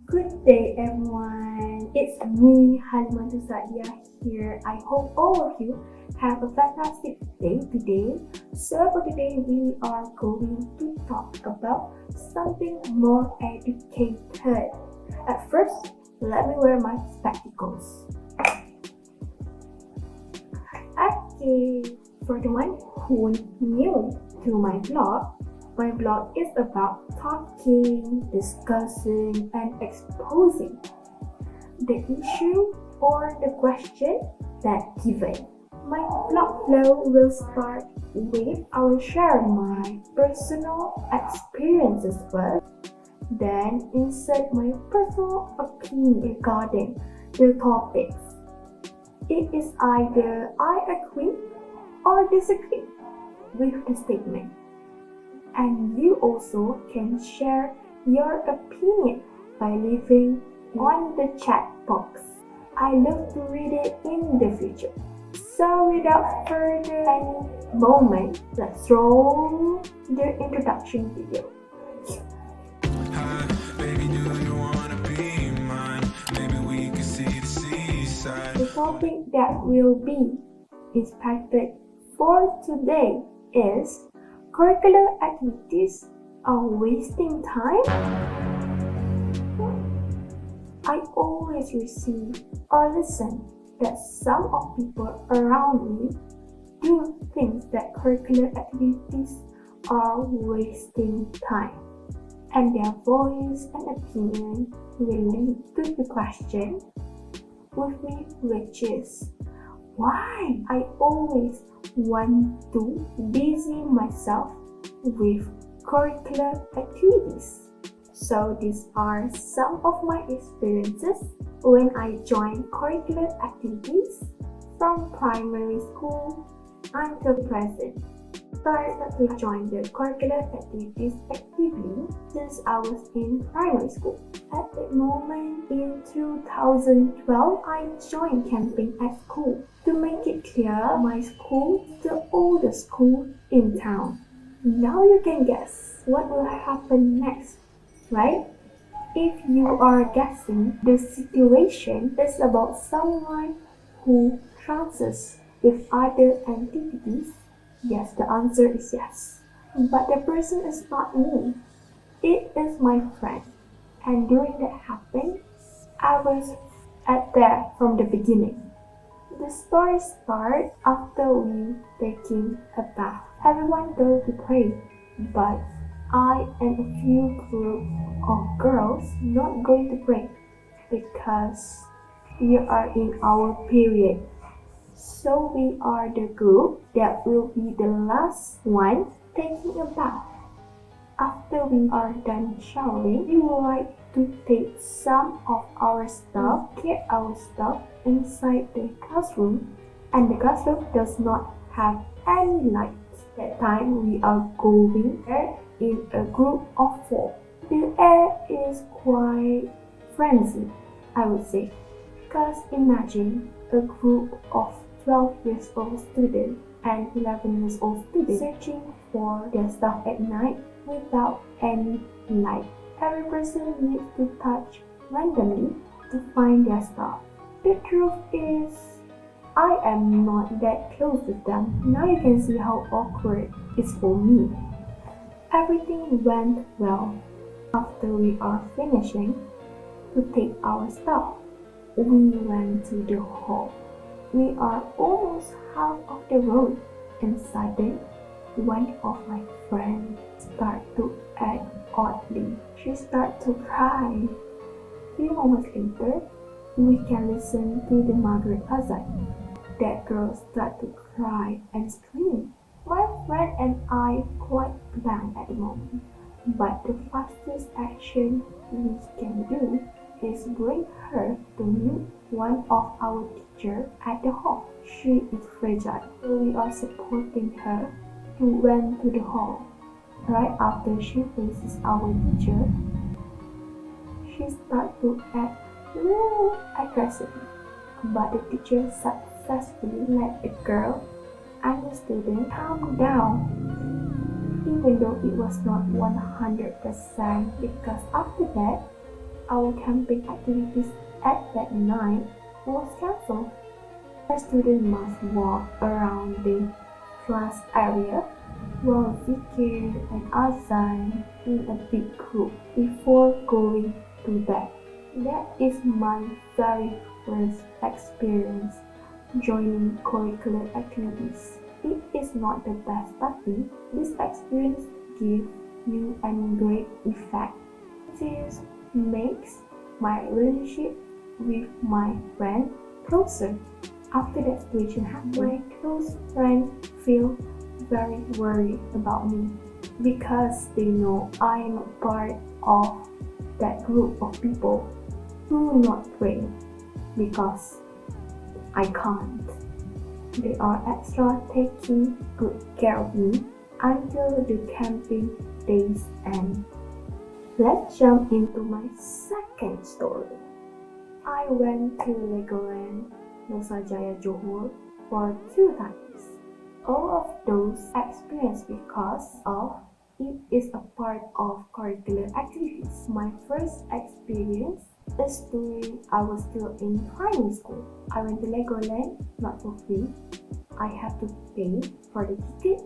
Good day everyone, it's me Halimatus Saadiah here. I hope all of you have a fantastic day today. So for today we are going to talk about something more educated. At first, let me wear my spectacles. Okay, for the one who new to my blog is about talking, discussing, and exposing the issue or the question that given. My blog flow will start with I will share my personal experiences first, then insert my personal opinion regarding the topics. It is either I agree or disagree with the statement. And you also can share your opinion by leaving on the chat box. I love to read it in the future. So without further any moment, let's roll the introduction video. Hi, baby, do you wanna be mine? Maybe we can see the seaside. The topic that will be expected for today is curricular activities are wasting time? I always receive or listen that some of people around me do think that curricular activities are wasting time. And their voice and opinion will lead to the question with me, which is why I always want to busy myself with curricular activities. So these are some of my experiences when I joined curricular activities from primary school until present. Started to join the curricular activities actively since I was in primary school. At that moment in 2012, I joined camping at school. To make it clear, my school is the oldest school in town. Now you can guess what will happen next, right? If you are guessing, the situation is about someone who transits with other entities. Yes, the answer is yes. But the person is not me. It is my friend. And during that happened, I was at there from the beginning. The story starts after we taking a bath. Everyone goes to pray, but I and a few group of girls not going to pray because we are in our period. So we are the group that will be the last one taking a bath. After we are done showering, we would like to take some of our stuff, get our stuff inside the classroom, and the classroom does not have any lights. That time we are going there in a group of 4. The air is quite frenzy, I would say, because imagine a group of 12 years old student and 11 years old student searching for their stuff at night without any light. Every person needs to touch randomly to find their stuff. The truth is, I am not that close with them. Now you can see how awkward it is for me. Everything went well. After we are finishing to take our stuff, we went to the hall. We are almost half of the road, and suddenly one of my friends started to act oddly. She started to cry. A few moments later, we can listen to the Maghrib Azan. That girl started to cry and scream. My friend and I quite blank at the moment, but the fastest action we can do is bring her to meet one of our teachers at the hall. She is fragile, so we are supporting her to went to the hall. Right after she faces our teacher, she starts to act really aggressively, but the teacher successfully let the girl and the student calm down, even though it was not 100%, because after that, our camping activities at that night was cancelled. The students must walk around the class area while zikir and azan in a big group before going to bed. That is my very first experience joining curricular activities. It is not the best, but this experience gave me a great effect. It makes my relationship with my friend closer. After that situation happened, my close friends feel very worried about me because they know I am a part of that group of people who not pray because I can't. They are extra taking good care of me until the camping days end. Let's jump into my second story. I went to Legoland, Nusajaya Johor for 2 times. All of those experiences because of it is a part of curricular activities. My first experience is during I was still in primary school. I went to Legoland not for free. I had to pay for the ticket,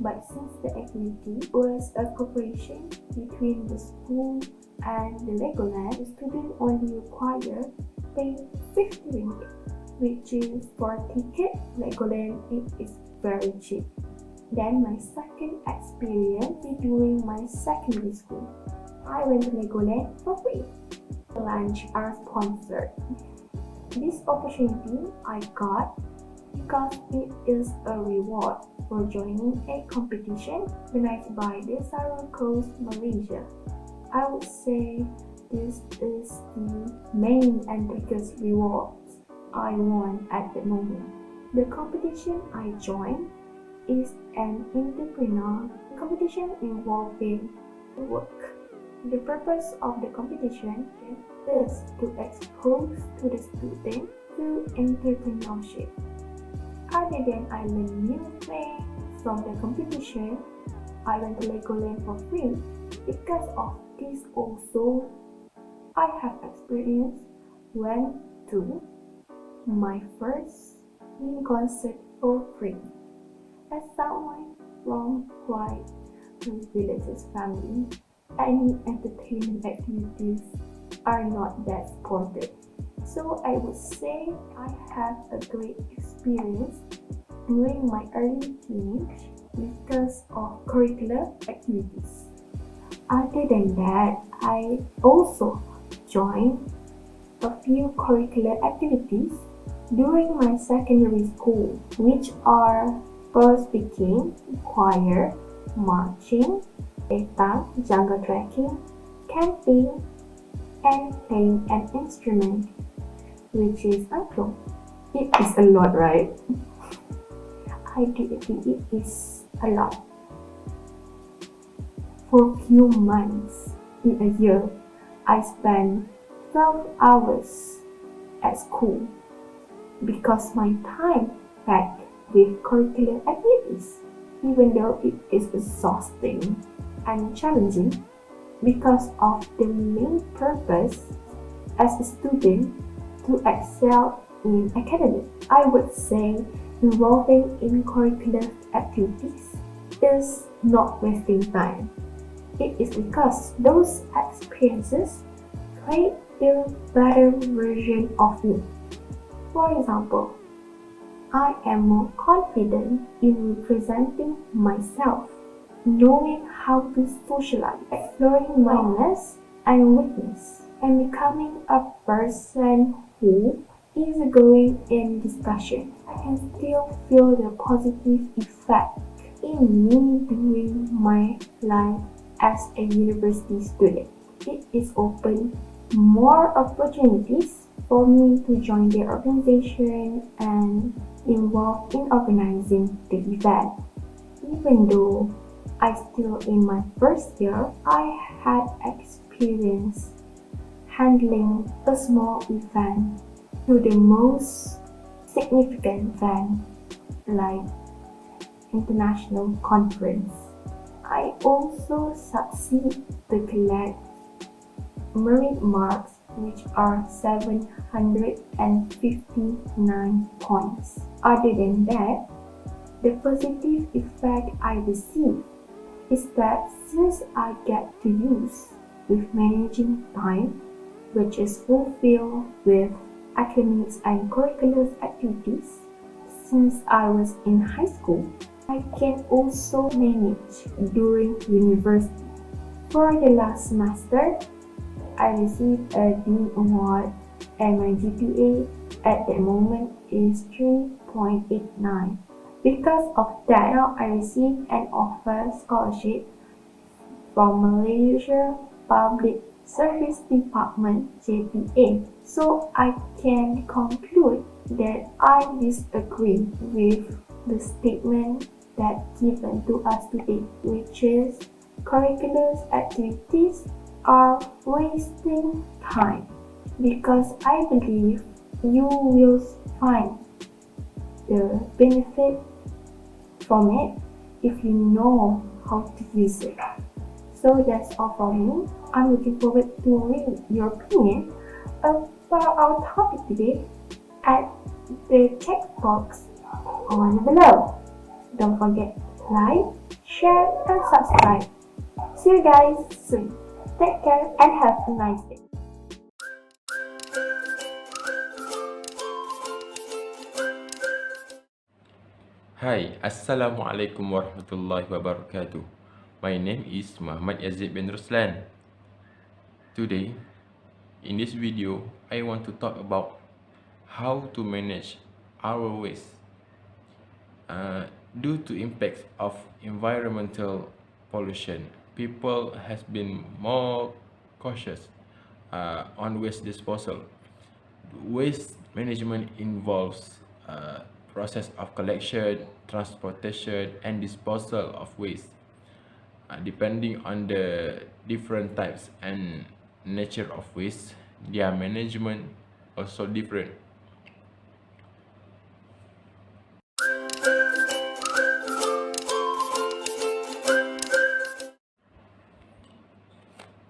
but since the activity was a cooperation between the school and the Legoland, the student only require pay 50 ringgit, which is for a ticket. Legoland it is very cheap. Then my second experience during my secondary school, I went to Legoland for free. Lunch are sponsored. This opportunity I got because it is a reward for joining a competition organized by the Sarawak Coast, Malaysia. I would say this is the main and biggest reward I won at the moment. The competition I joined is an entrepreneur competition involving work. The purpose of the competition is to expose to the student to entrepreneurship. Other than I learn new things from the competition, I went to Legoland for free. Because of this also, I have experienced went to my first in concert for free. As someone from quite privileged family, any entertainment activities are not that supported. So I would say I had a great experience during my early teenage because of curricular activities. Other than that, I also joined a few curricular activities during my secondary school, which are first speaking, choir, marching, TOTONG, jungle trekking, camping, and playing an instrument, which is angklung. It is a lot, right? I do agree it is a lot. For few months in a year, I spent 12 hours at school because my time packed with curricular activities, even though it is exhausting and challenging because of the main purpose as a student to excel in academic. I would say involving in curricular activities is not wasting time. It is because those experiences create a better version of me. For example, I am more confident in representing myself, knowing how to socialize, exploring mindedness and weakness, and becoming a person who is going in discussion. I can still feel the positive effect in me during my life as a university student. It is open more opportunities for me to join the organization and involved in organizing the event. Even though I still in my first year, I had experience handling a small event to the most significant event like international conference. I also succeed to collect merit marks, which are 759 points. Other than that, the positive effect I receive is that since I get to use with managing time, which is fulfilled with academics and curricular activities, since I was in high school, I can also manage during university. For the last semester, I received a Dean Award and my GPA at the moment is 3.89. Because of that, I received an offer scholarship from Malaysia Public Service Department JPA. So I can conclude that I disagree with the statement that given to us today, which is curricular activities are wasting time, because I believe you will find the benefit from it if you know how to use it. So that's all from me. I'm looking forward to read your opinion about our topic today at the chat box on below. Don't forget to like, share, and subscribe. See you guys soon. Take care and have a nice day. Hai, Assalamualaikum warahmatullahi wabarakatuh. My name is Muhammad YAZID bin ROSLAN. Today, in this video, I want to talk about how to manage our waste due to impacts of environmental pollution. People has been more cautious on waste disposal. Waste management involves process of collection, transportation, and disposal of waste. Depending on the different types and nature of waste, their management also different.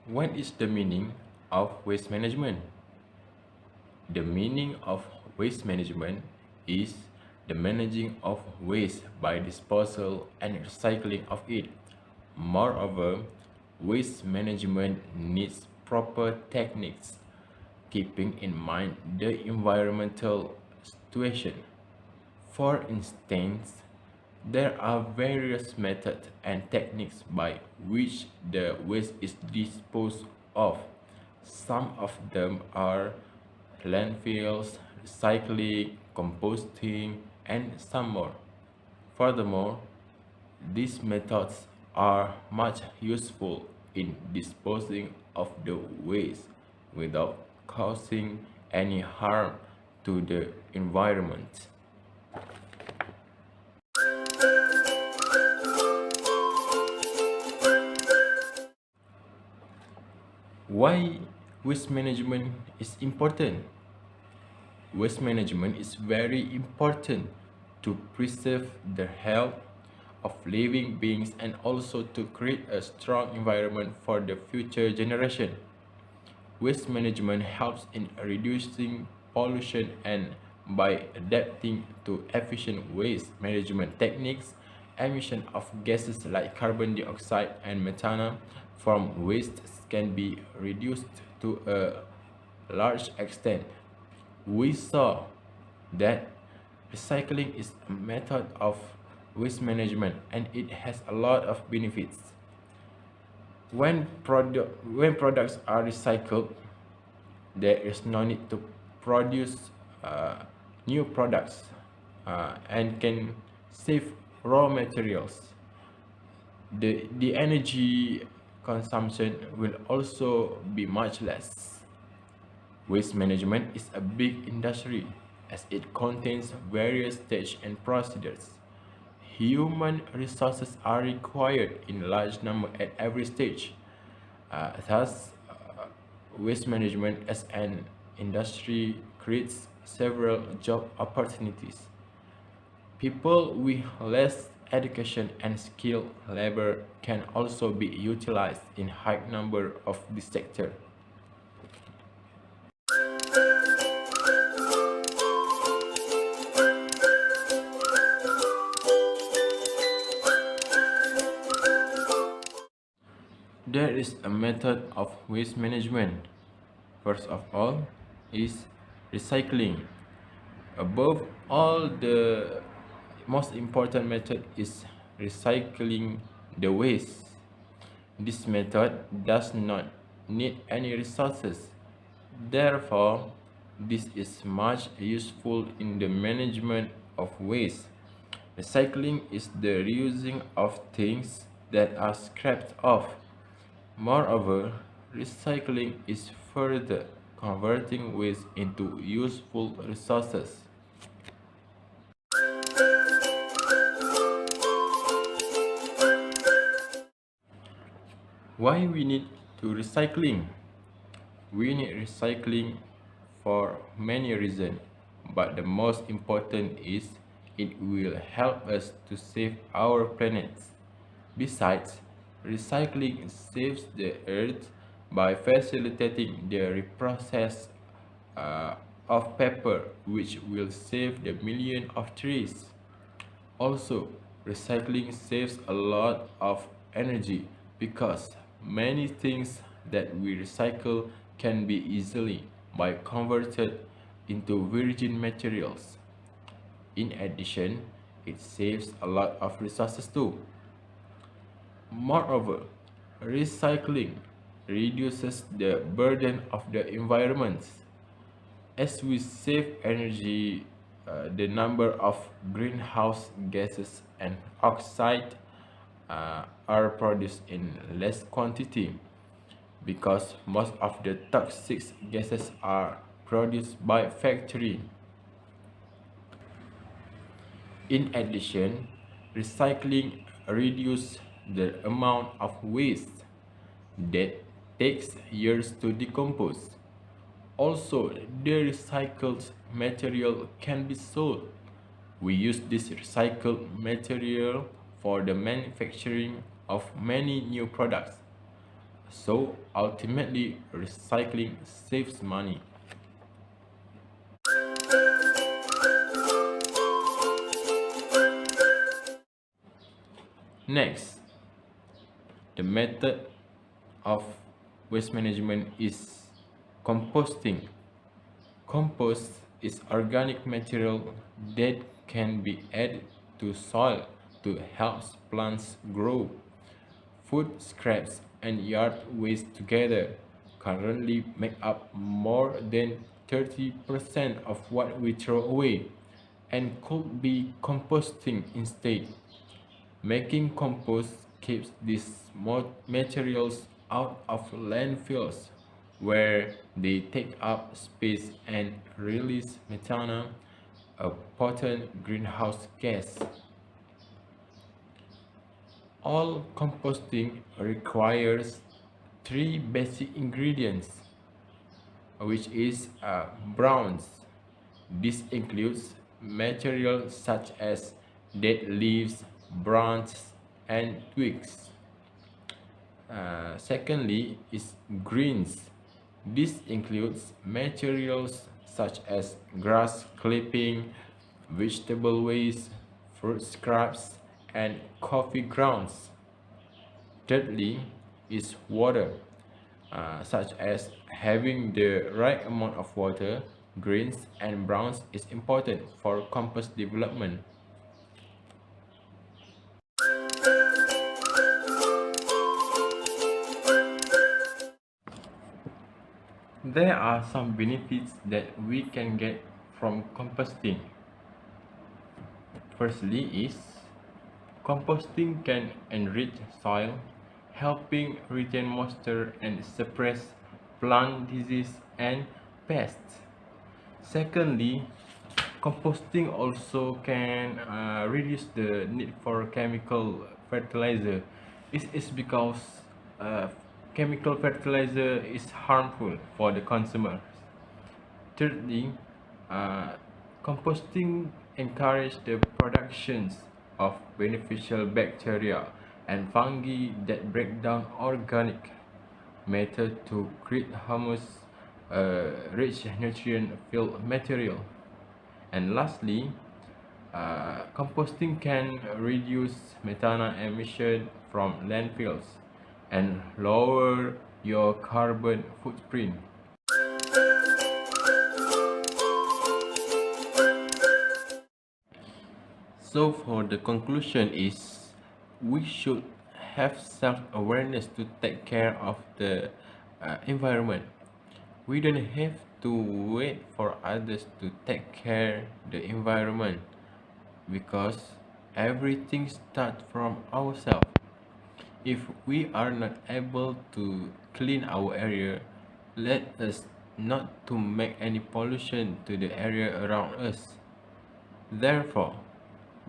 What is the meaning of waste management? The meaning of waste management is the managing of waste by disposal and recycling of it. Moreover, waste management needs proper techniques, keeping in mind the environmental situation. For instance, there are various methods and techniques by which the waste is disposed of. Some of them are landfills, recycling, composting, and some more. Furthermore, these methods are much useful in disposing of the waste without causing any harm to the environment. Why waste management is important? Waste management is very important to preserve the health of living beings and also to create a strong environment for the future generation. Waste management helps in reducing pollution, and by adapting to efficient waste management techniques, emission of gases like carbon dioxide and methane from waste can be reduced to a large extent. We saw that recycling is a method of waste management and it has a lot of benefits. When products are recycled, there is no need to produce new products and can save raw materials. The energy consumption will also be much less. Waste management is a big industry as it contains various stages and procedures. Human resources are required in large number at every stage. Thus, waste management as an industry creates several job opportunities. People with less education and skilled labor can also be utilized in high number of this sector. There is a method of waste management. First of all is recycling. Above all, the most important method is recycling the waste. This method does not need any resources. Therefore, this is much useful in the management of waste. Recycling is the reusing of things that are scrapped off. Moreover, recycling is further converting waste into useful resources. Why we need to recycling? We need recycling for many reasons, but the most important is it will help us to save our planet. Besides, recycling saves the earth by facilitating the reprocess of paper, which will save the millions of trees. Also, recycling saves a lot of energy because many things that we recycle can be easily by converted into virgin materials. In addition, it saves a lot of resources too. Moreover, recycling reduces the burden of the environment. As we save energy, the number of greenhouse gases and oxide are produced in less quantity because most of the toxic gases are produced by factory. In addition, recycling reduces the amount of waste that takes years to decompose. Also, the recycled material can be sold. We use this recycled material for the manufacturing of many new products. So, ultimately, recycling saves money. Next, the method of waste management is composting. Compost is organic material that can be added to soil to help plants grow. Food scraps and yard waste together currently make up more than 30% of what we throw away and could be composting instead. Making compost keeps these materials out of landfills where they take up space and release methane, a potent greenhouse gas. All composting requires three basic ingredients, which is browns. This includes materials such as dead leaves, branches, and twigs. Secondly is greens. This includes materials such as grass clipping, vegetable waste, fruit scraps, and coffee grounds. Thirdly is water, such as having the right amount of water. Greens and browns is important for compost development. There are some benefits that we can get from composting. Firstly is composting can enrich soil, helping retain moisture and suppress plant disease and pests. Secondly, composting also can reduce the need for chemical fertilizer. This is because chemical fertilizer is harmful for the consumers. Thirdly, composting encourages the productions of beneficial bacteria and fungi that break down organic matter to create humus, rich nutrient-filled material. And lastly, composting can reduce methane emission from landfills. and lower your carbon footprint. So for the conclusion is, we should have self-awareness to take care of the environment. We don't have to wait for others to take care the environment, because everything starts from ourselves. If we are not able to clean our area, let us not to make any pollution to the area around us. Therefore,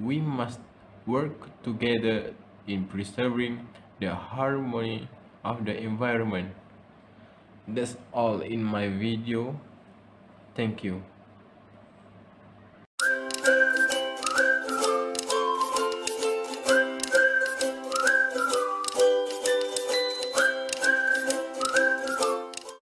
we must work together in preserving the harmony of the environment. That's all in my video. Thank you.